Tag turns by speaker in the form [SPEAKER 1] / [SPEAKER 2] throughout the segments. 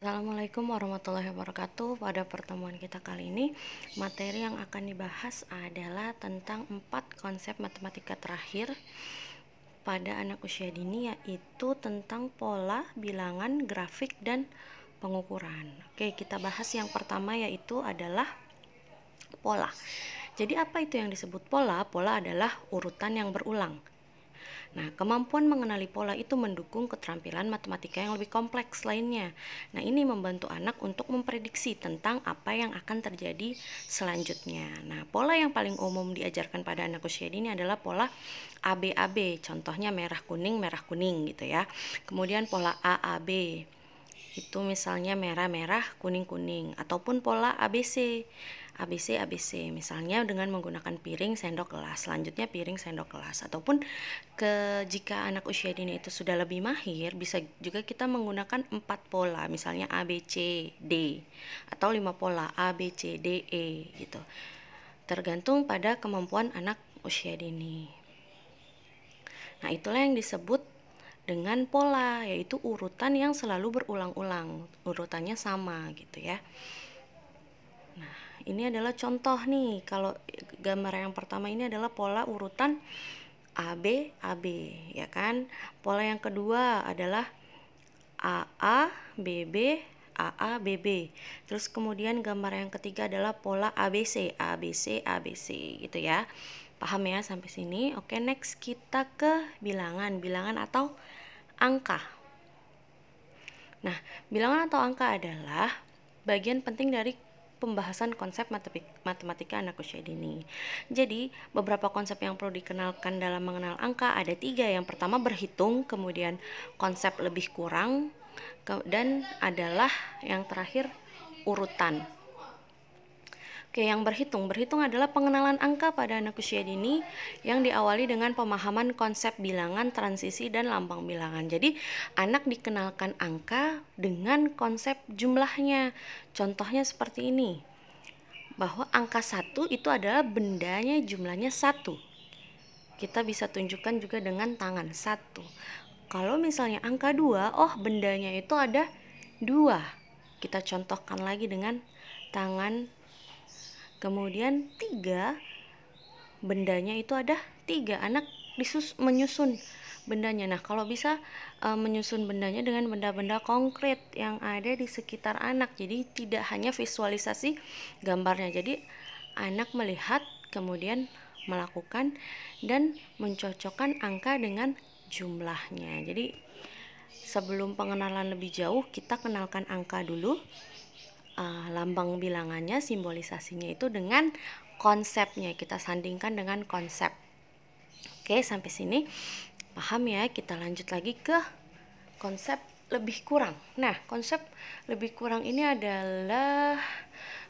[SPEAKER 1] Assalamualaikum warahmatullahi wabarakatuh. Pada pertemuan kita kali ini, materi yang akan dibahas adalah tentang 4 konsep matematika terakhir pada anak usia dini, yaitu tentang pola, bilangan, grafik, dan pengukuran. Oke, kita bahas yang pertama, yaitu adalah pola. Jadi apa itu yang disebut pola? Pola adalah urutan yang berulang. Nah, kemampuan mengenali pola itu mendukung keterampilan matematika yang lebih kompleks lainnya. Nah, ini membantu anak untuk memprediksi tentang apa yang akan terjadi selanjutnya. Nah, pola yang paling umum diajarkan pada anak usia dini adalah pola ABAB. Contohnya merah kuning gitu ya. Kemudian pola AAB. Itu misalnya merah-merah, kuning-kuning, ataupun pola ABC. ABC, misalnya dengan menggunakan piring, sendok, gelas. Selanjutnya piring, sendok, gelas. Ataupun jika anak usia dini itu sudah lebih mahir, bisa juga kita menggunakan 4 pola, misalnya A, B, C, D, atau 5 pola A, B, C, D, E gitu. Tergantung pada kemampuan anak usia dini. Nah, itulah yang disebut dengan pola, yaitu urutan yang selalu berulang-ulang, urutannya sama gitu ya. Nah, ini adalah contoh nih. Kalau gambar yang pertama ini adalah pola urutan AB, AB, ya kan? Pola yang kedua adalah AA, BB, AA, BB. Terus kemudian gambar yang ketiga adalah pola ABC, ABC, ABC gitu ya. Paham ya sampai sini? Oke, next kita ke bilangan atau angka. Nah, bilangan atau angka adalah bagian penting dari pembahasan konsep matematika anak usia dini. Jadi, beberapa konsep yang perlu dikenalkan dalam mengenal angka ada 3. Yang pertama berhitung, kemudian konsep lebih kurang, dan adalah yang terakhir urutan. Oke, yang berhitung adalah pengenalan angka pada anak usia dini yang diawali dengan pemahaman konsep bilangan, transisi, dan lambang bilangan. Jadi, anak dikenalkan angka dengan konsep jumlahnya. Contohnya seperti ini, bahwa angka 1 itu adalah bendanya jumlahnya 1. Kita bisa tunjukkan juga dengan tangan 1. Kalau misalnya angka 2, oh bendanya itu ada 2. Kita contohkan lagi dengan tangan. Kemudian 3, bendanya itu ada 3. Anak menyusun bendanya. Nah, kalau bisa menyusun bendanya dengan benda-benda konkret yang ada di sekitar anak. Jadi tidak hanya visualisasi gambarnya. Jadi anak melihat, kemudian melakukan dan mencocokkan angka dengan jumlahnya. Jadi sebelum pengenalan lebih jauh, kita kenalkan angka dulu. Lambang bilangannya, simbolisasinya itu dengan konsepnya, kita sandingkan dengan konsep. Oke, sampai sini paham ya? Kita lanjut lagi ke konsep lebih kurang. Nah, konsep lebih kurang ini adalah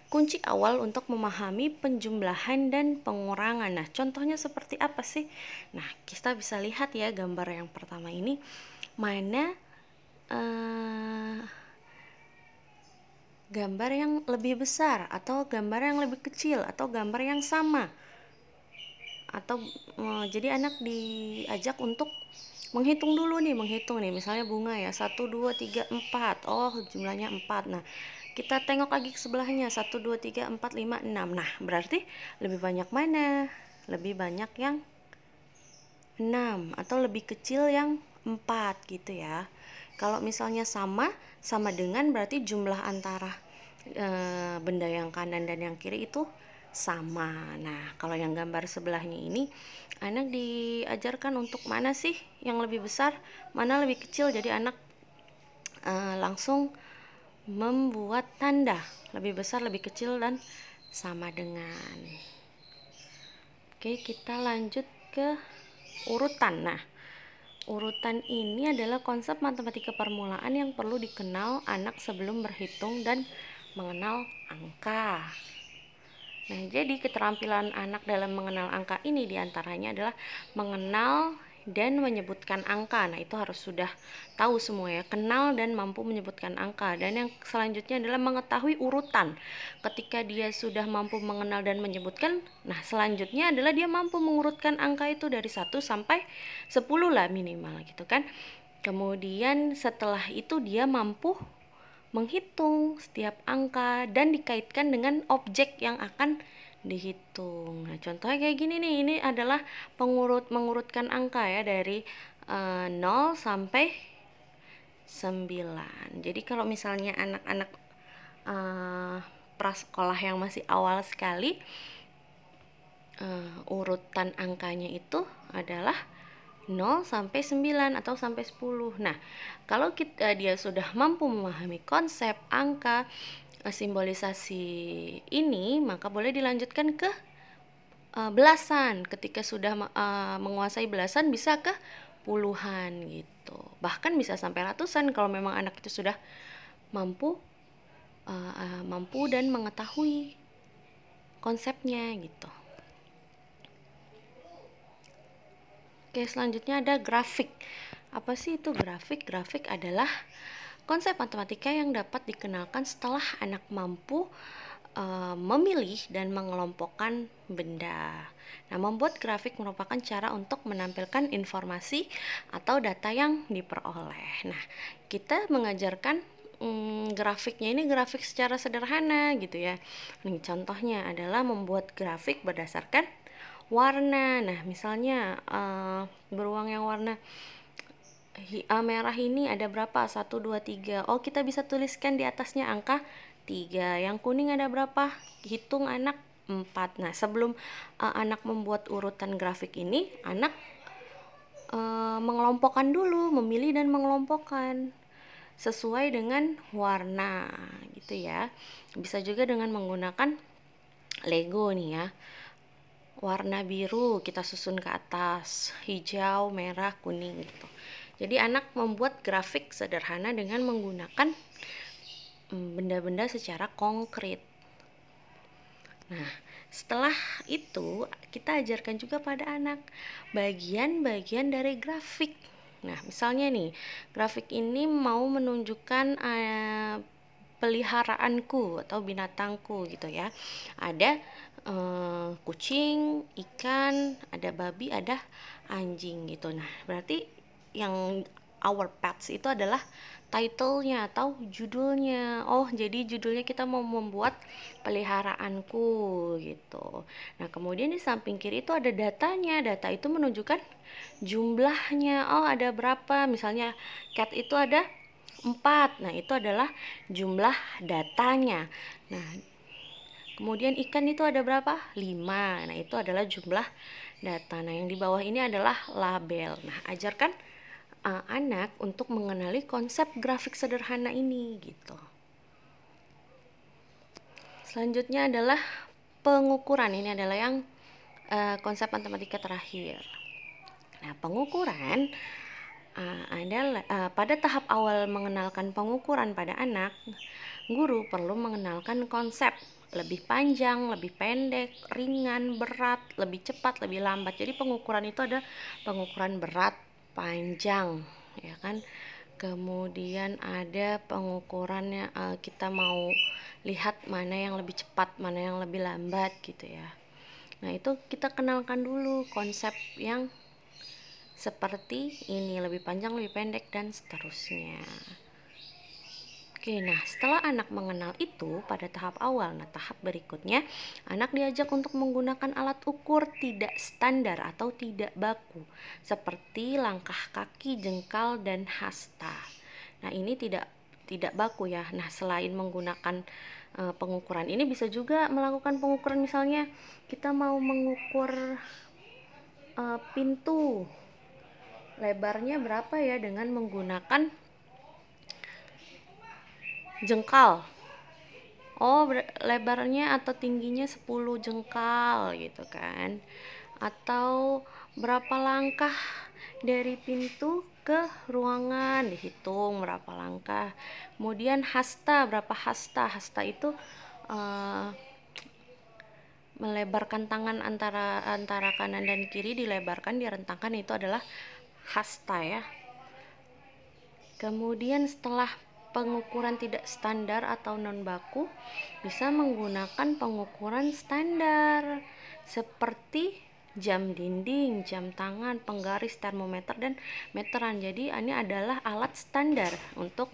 [SPEAKER 1] kunci awal untuk memahami penjumlahan dan pengurangan. Nah, contohnya seperti apa sih? Nah, kita bisa lihat ya gambar yang pertama ini, mana gambar yang lebih besar atau gambar yang lebih kecil atau gambar yang sama. Atau jadi anak diajak untuk menghitung dulu nih, misalnya bunga ya, 1 2 3 4. Oh, jumlahnya 4. Nah, kita tengok lagi ke sebelahnya, 1 2 3 4 5 6. Nah, berarti lebih banyak mana? Lebih banyak yang 6 atau lebih kecil yang 4 gitu ya. Kalau misalnya sama dengan berarti jumlah antara benda yang kanan dan yang kiri itu sama. Nah, kalau yang gambar sebelahnya ini, anak diajarkan untuk mana sih yang lebih besar, mana lebih kecil. Jadi anak langsung membuat tanda lebih besar, lebih kecil, dan sama dengan. Oke, kita lanjut ke urutan. Nah, urutan ini adalah konsep matematika permulaan yang perlu dikenal anak sebelum berhitung dan mengenal angka. Nah, jadi keterampilan anak dalam mengenal angka ini diantaranya adalah mengenal dan menyebutkan angka. Nah, itu harus sudah tahu semua ya, kenal dan mampu menyebutkan angka. Dan yang selanjutnya adalah mengetahui urutan. Ketika dia sudah mampu mengenal dan menyebutkan, nah selanjutnya adalah dia mampu mengurutkan angka itu dari 1 sampai 10 lah minimal gitu kan. Kemudian setelah itu dia mampu menghitung setiap angka dan dikaitkan dengan objek yang akan dihitung. Nah, contohnya kayak gini nih, ini adalah mengurutkan angka ya dari 0 sampai 9. Jadi kalau misalnya anak-anak prasekolah yang masih awal sekali, urutan angkanya itu adalah 0 sampai 9 atau sampai 10. Nah, kalau dia sudah mampu memahami konsep angka, simbolisasi ini, maka boleh dilanjutkan ke belasan. Ketika sudah menguasai belasan, bisa ke puluhan gitu. Bahkan bisa sampai ratusan kalau memang anak itu sudah mampu dan mengetahui konsepnya gitu. Oke, selanjutnya ada grafik. Apa sih itu grafik? Grafik adalah konsep matematika yang dapat dikenalkan setelah anak mampu memilih dan mengelompokkan benda. Nah, membuat grafik merupakan cara untuk menampilkan informasi atau data yang diperoleh. Nah, kita mengajarkan grafiknya ini grafik secara sederhana gitu ya. Nih, contohnya adalah membuat grafik berdasarkan warna. Nah, misalnya beruang yang warna merah ini ada berapa? 1, 2, 3. Oh, kita bisa tuliskan di atasnya angka 3. Yang kuning ada berapa? Hitung anak 4. Nah, sebelum anak membuat urutan grafik ini, anak mengelompokkan dulu, memilih dan mengelompokkan sesuai dengan warna gitu ya. Bisa juga dengan menggunakan Lego nih ya. Warna biru kita susun ke atas, hijau, merah, kuning gitu. Jadi anak membuat grafik sederhana dengan menggunakan benda-benda secara konkret. Nah, setelah itu kita ajarkan juga pada anak bagian-bagian dari grafik. Nah, misalnya nih, grafik ini mau menunjukkan peliharaanku atau binatangku gitu ya. Ada kucing, ikan, ada babi, ada anjing gitu. Nah, berarti yang our pets itu adalah title-nya atau judulnya. Oh, jadi judulnya kita mau membuat peliharaanku gitu. Nah, kemudian di samping kiri itu ada datanya. Data itu menunjukkan jumlahnya. Oh, ada berapa? Misalnya cat itu ada 4. Nah, itu adalah jumlah datanya. Nah, kemudian ikan itu ada berapa? 5. Nah, itu adalah jumlah data. Nah, yang di bawah ini adalah label. Nah, ajarkan anak untuk mengenali konsep grafik sederhana ini gitu. Selanjutnya adalah pengukuran. Ini adalah yang konsep matematika terakhir. Nah, pengukuran adalah pada tahap awal mengenalkan pengukuran pada anak, guru perlu mengenalkan konsep lebih panjang, lebih pendek, ringan, berat, lebih cepat, lebih lambat. Jadi pengukuran itu ada pengukuran berat, panjang, ya kan? Kemudian ada pengukurannya kita mau lihat mana yang lebih cepat, mana yang lebih lambat gitu ya. Nah, itu kita kenalkan dulu konsep yang seperti ini, lebih panjang, lebih pendek, dan seterusnya. Oke, nah setelah anak mengenal itu pada tahap awal, nah tahap berikutnya anak diajak untuk menggunakan alat ukur tidak standar atau tidak baku seperti langkah kaki, jengkal, dan hasta. Nah, ini tidak baku ya. Nah, selain menggunakan pengukuran ini, bisa juga melakukan pengukuran. Misalnya kita mau mengukur pintu lebarnya berapa ya dengan menggunakan jengkal. Oh, lebarnya atau tingginya 10 jengkal gitu kan. Atau berapa langkah dari pintu ke ruangan, dihitung berapa langkah. Kemudian hasta, berapa hasta. Hasta itu melebarkan tangan antara kanan dan kiri, dilebarkan, direntangkan, itu adalah hasta ya. Kemudian setelah pengukuran tidak standar atau non baku, bisa menggunakan pengukuran standar seperti jam dinding, jam tangan, penggaris, termometer, dan meteran. Jadi ini adalah alat standar untuk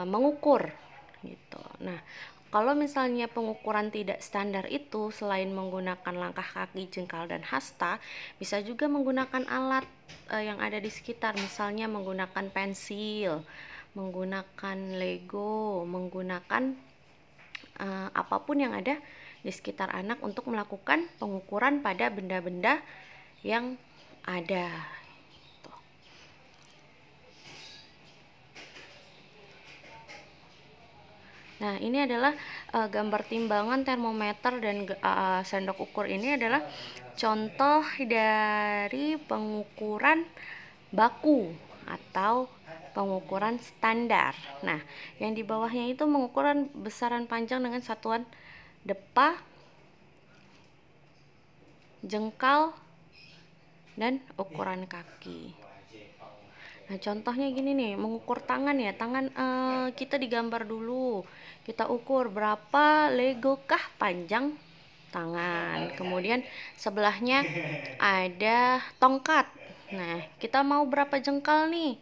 [SPEAKER 1] mengukur gitu. Nah, kalau misalnya pengukuran tidak standar itu, selain menggunakan langkah kaki, jengkal, dan hasta, bisa juga menggunakan alat yang ada di sekitar, misalnya menggunakan pensil, menggunakan Lego, menggunakan apapun yang ada di sekitar anak untuk melakukan pengukuran pada benda-benda yang ada. Nah, ini adalah gambar timbangan termometer dan sendok ukur. Ini adalah contoh dari pengukuran baku atau pengukuran standar. Nah, yang di bawahnya itu pengukuran besaran panjang dengan satuan depa, jengkal, dan ukuran kaki. Nah, contohnya gini nih, mengukur tangan ya. Tangan kita digambar dulu. Kita ukur berapa Lego kah panjang tangan. Kemudian sebelahnya ada tongkat. Nah, kita mau berapa jengkal nih?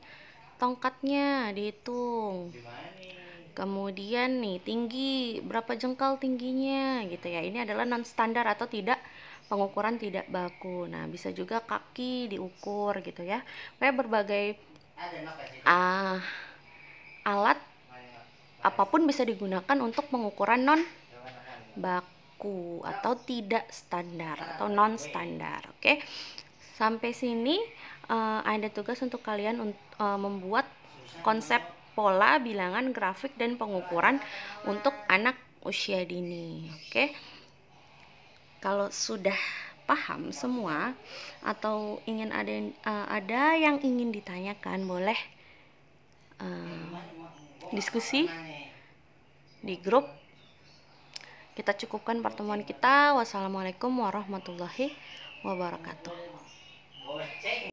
[SPEAKER 1] Tongkatnya dihitung. Kemudian nih, tinggi, berapa jengkal tingginya gitu ya. Ini adalah non standar atau tidak pengukuran tidak baku. Nah, bisa juga kaki diukur gitu ya. Kayak berbagai alat apapun bisa digunakan untuk pengukuran non baku atau tidak standar atau non standar. Oke, sampai sini ada tugas untuk kalian membuat konsep pola, bilangan, grafik, dan pengukuran untuk anak usia dini. Oke, kalau sudah paham semua atau ingin ada yang ingin ditanyakan, boleh diskusi di grup. Kita cukupkan pertemuan kita. Wassalamualaikum warahmatullahi wabarakatuh.